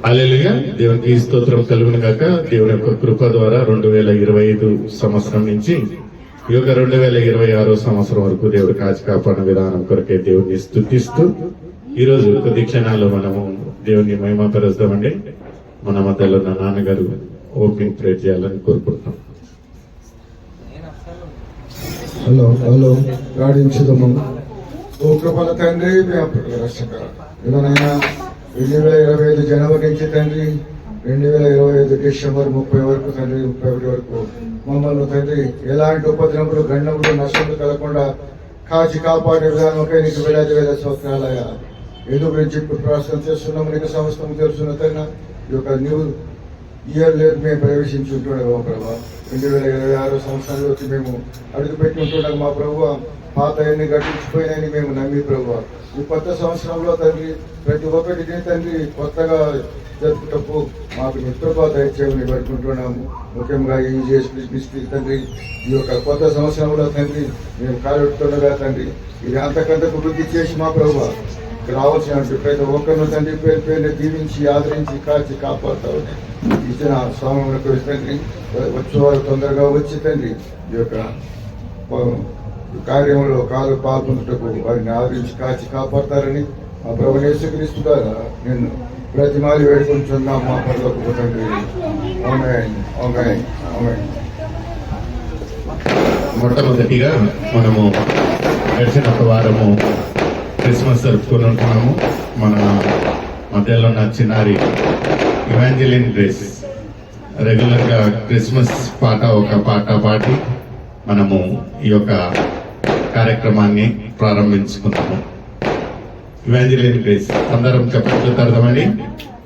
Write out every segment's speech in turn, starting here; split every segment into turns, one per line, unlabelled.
హల్లెలూయా. దేవునికి స్తోత్రం కలుగును గాక. దేవుని యొక్క కృప ద్వారా 2025 సంవత్సరం నుంచి ఈ యొక్క 2026 సంవత్సరం వరకు దేవుడు కాచి కాపాడిన విధానం కొరకే దేవుడిని స్తుతిస్తూ ఈ రోజు కొద్ది క్షణాల్లో మనము దేవుని మహిమపరుస్తామండి. మన మధ్యలో నా నాన్నగారు ఓపెనింగ్ ప్రేర్ చేయాలని కోరుకుంటున్నాం.
Hello hello ప్రార్థించుదాము. ఓ కృపల తండ్రి, రక్షక ఇదనైనా 2025 జనవరి నుంచి తండ్రి 2025 డిసెంబర్ 30 వరకు తండ్రి 31 వరకు మమ్మల్ని తండ్రి ఎలాంటి ఉపద్రవములు గండములు నష్టములు కలగకుండా కాచి కాపాడే విధానంకై నీకు వేలాది వేల స్తోత్రాలయ. ఏదో గురించి ఇప్పుడు ప్రార్థన చేస్తున్నాము. నీకు సమస్తము తెలుసున్న తండ్రి ఈ యొక్క న్యూ ఇయర్ లేదు మేము ప్రవేశించుంటున్నాము ప్రభావ. 2026 సంవత్సరంలోకి మేము అడుగుపెట్టి ఉంటున్నాము మా ప్రభావ. పాత అన్ని గట్టించిపోయినాయని మేము నమ్మి ప్రభావ ఈ కొత్త సంవత్సరంలో తండ్రి ప్రతి ఒక్కటిని తండ్రి కొత్తగా జరుపుటకు మాకు మిత్రపా దయచేయమని పెట్టుకుంటున్నాము. ముఖ్యంగా ఈ చేసి తండ్రి ఈ యొక్క కొత్త సంవత్సరంలో తండ్రి మేము కాలెడుతుండగా తండ్రి ఇది అంతకంతకు వృద్ధి చేసి మా ప్రభావ రావాల్సిన ప్రతి ఒక్కరిని తండ్రి పేరు పేరుని దీవించి ఆదరించి కాచి కాపాడుతామని ఇచ్చిన స్వామి తండ్రి వచ్చేవారు తొందరగా వచ్చి తండ్రి ఈ యొక్క కార్యంలో కాలు పాల్గొంటుటకు వారిని ఆదరించి కాచి కాపాడతారని మా ప్రభువు యేసుక్రీస్తు ద్వారా నేను ప్రతిమాలి వేడుకుంటున్నాం మా పరలోకపు తండ్రి. ఆమేన్ ఆమేన్ ఆమేన్.
మొట్టమొదటిగా మనము గడిచిన ఒక వారము క్రిస్మస్ జరుపుకొని ఉంటున్నాము. మన మధ్యలో ఉన్న చిన్నారి ఇవాంజలిన్ గ్రేస్ రెగ్యులర్ గా క్రిస్మస్ ఒక పాట పాడి మనము ఈ యొక్క కార్యక్రమాన్ని ప్రారంభించుకున్నాము. ఇవాంజలిన్ గ్రేస్ అందరం చెప్పట్లు తరదమని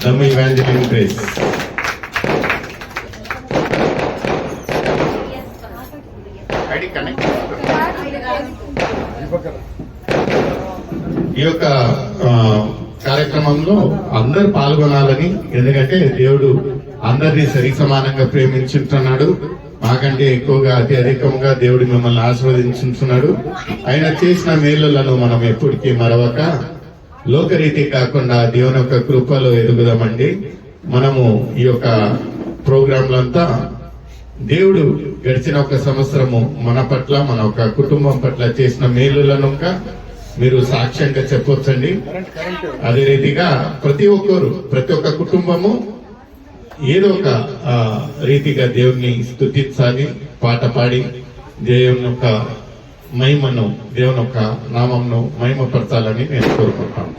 దమ్ము ఇవాంజలిన్ గ్రేస్. ఈ యొక్క కార్యక్రమంలో అందరు పాల్గొనాలని, ఎందుకంటే దేవుడు అందరినీ సరి సమానంగా ప్రేమించుంటున్నాడు. మాకంటే ఎక్కువగా అధికంగా దేవుడు మిమ్మల్ని ఆశీర్వదించుతున్నాడు. ఆయన చేసిన మేలులను మనం ఎప్పటికీ మరవక లోకరీతి కాకుండా దేవుని యొక్క కృపలో ఎదుగుదామండి. మనము ఈ యొక్క ప్రోగ్రాంలంతా దేవుడు గడిచిన ఒక సంవత్సరము మన పట్ల మన ఒక కుటుంబం పట్ల చేసిన మేలులను మీరు సాక్ష్యంగా చెప్పొచ్చండి. అదే రీతిగా ప్రతి ఒక్క కుటుంబము ఏదో ఒక రీతిగా దేవుణ్ణి స్తుతించాలి, పాట పాడి దేవుని యొక్క మహిమను, దేవుని యొక్క నామంను మహిమపరచాలని నేను కోరుకుంటాను.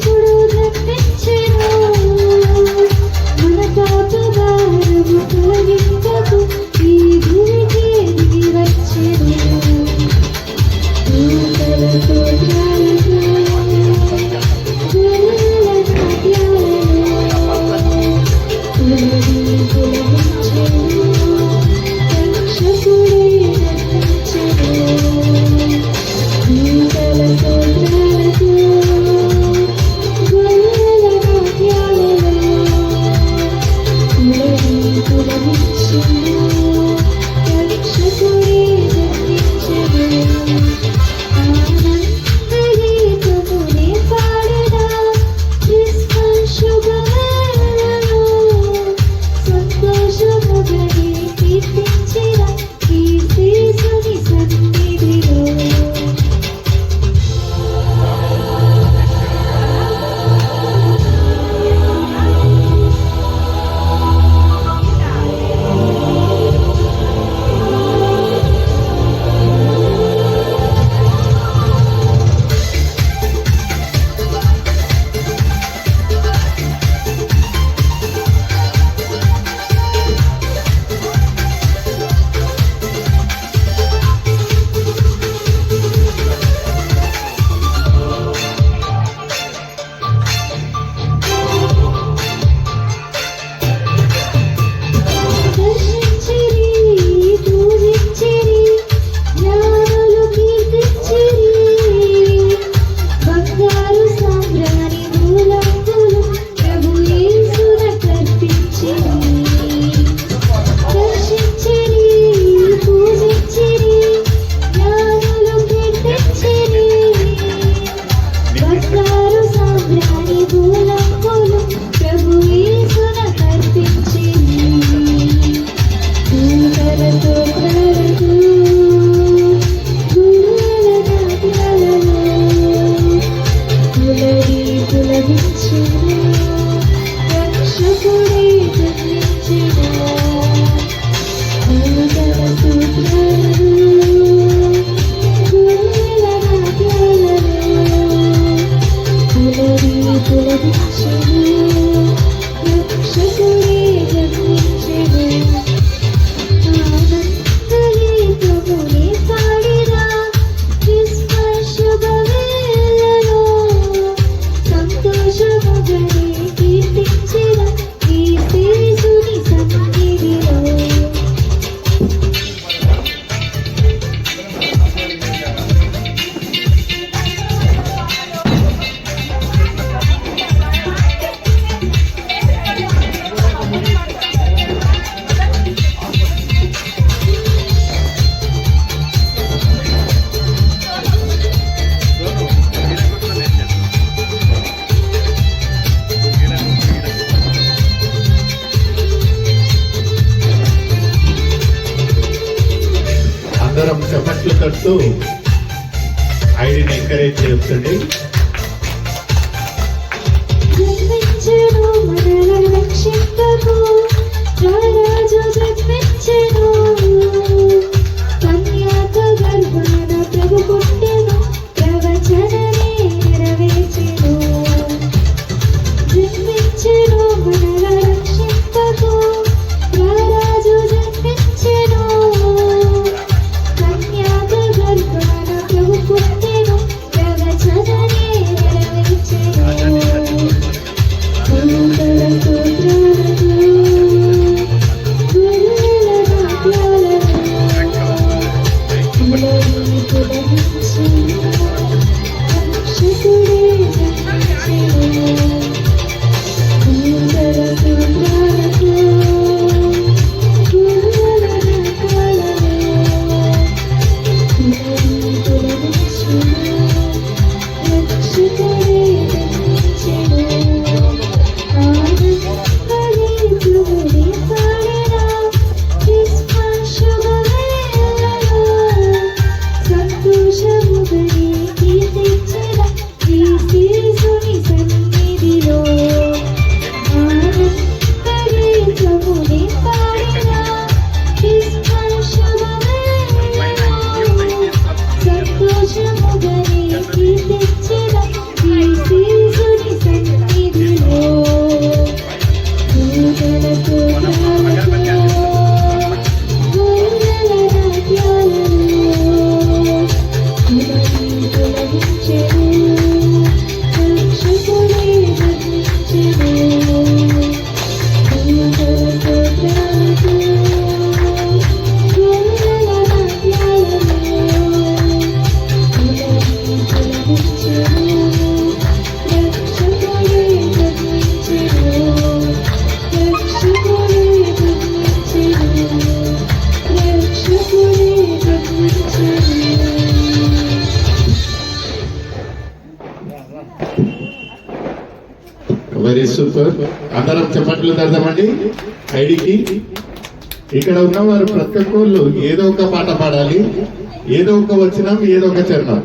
రక్షకుడు జన్మించెను మన పాప భారము తొలగింపకు ఈ భూమికి దిగి వచ్చెను దూతల స్తోత్రాలతో గొల్లల నాట్యాలలో పులకించెను రక్షకుడే జన్మించెను దూతల స్తోత్రాలతో గొల్లల నాట్యాలలో పులకించెను రక్షకుడే జన్మించెను ఆనందగీతమునే పాడెదా క్రిస్మస్ శుభవేళలో సంతోషముగనే కీర్తించెదా కీర్తిసుని సన్నిధిలో దర్శించిరి పూజించిరి జ్ఞానులు కీర్తించిరి బంగారు సాంబ్రాణి మూలంకులు ప్రభు యేసున కర్పించిరి దర్శించిరి పూజించిరి జ్ఞానులు కీర్తించిరి బంగారు సాంబ్రాణి మూలంకులు ప్రభు యేసున కర్పించిరి దూతల స్తోత్రాలతో గొల్లల నాట్యాలలో పులకించెను రక్షకుడే జన్మించెను దూతల స్తోత్రాలతో గొల్లల నాట్యాలలో పులకించెను రక్షకుడే జన్మించెను ఆనందగీతమునే పాడెదా క్రిస్మస్ శుభవేళలో సంతోషముగనే కీర్తించెదా కీర్తిసుని సన్నిధిలో
అందరం చప్పట్లు తట్టు ఐడిని ఎంకరేజ్ చేయొచ్చండి.
జన్మించెను మనల రక్షింపకు రారాజు జన్మించెను కన్యాక గర్భాన ప్రభు పుట్టెను ప్రవచనమే నెరవేర్చెను జన్మించెను మనల రక్షింపకు రారాజు జన్మించెను కన్యాక గర్భాన ప్రభు పుట్టెను ప్రవచనమే
సూపర్. అందరం చెప్పట్లు తడదామండి ఐడికి. ఇక్కడ ఉన్నవారు ప్రతి ఒక్కళ్ళు ఏదో ఒక పాట పాడాలి, ఏదో ఒక వచనం, ఏదో ఒక చరణం.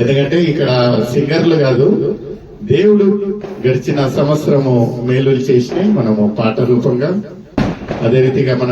ఎందుకంటే ఇక్కడ సింగర్లు కాదు, దేవుడు గడిచిన సంవత్సరము మేలులు చేసి మనము పాట రూపంగా, అదే రీతిగా మనం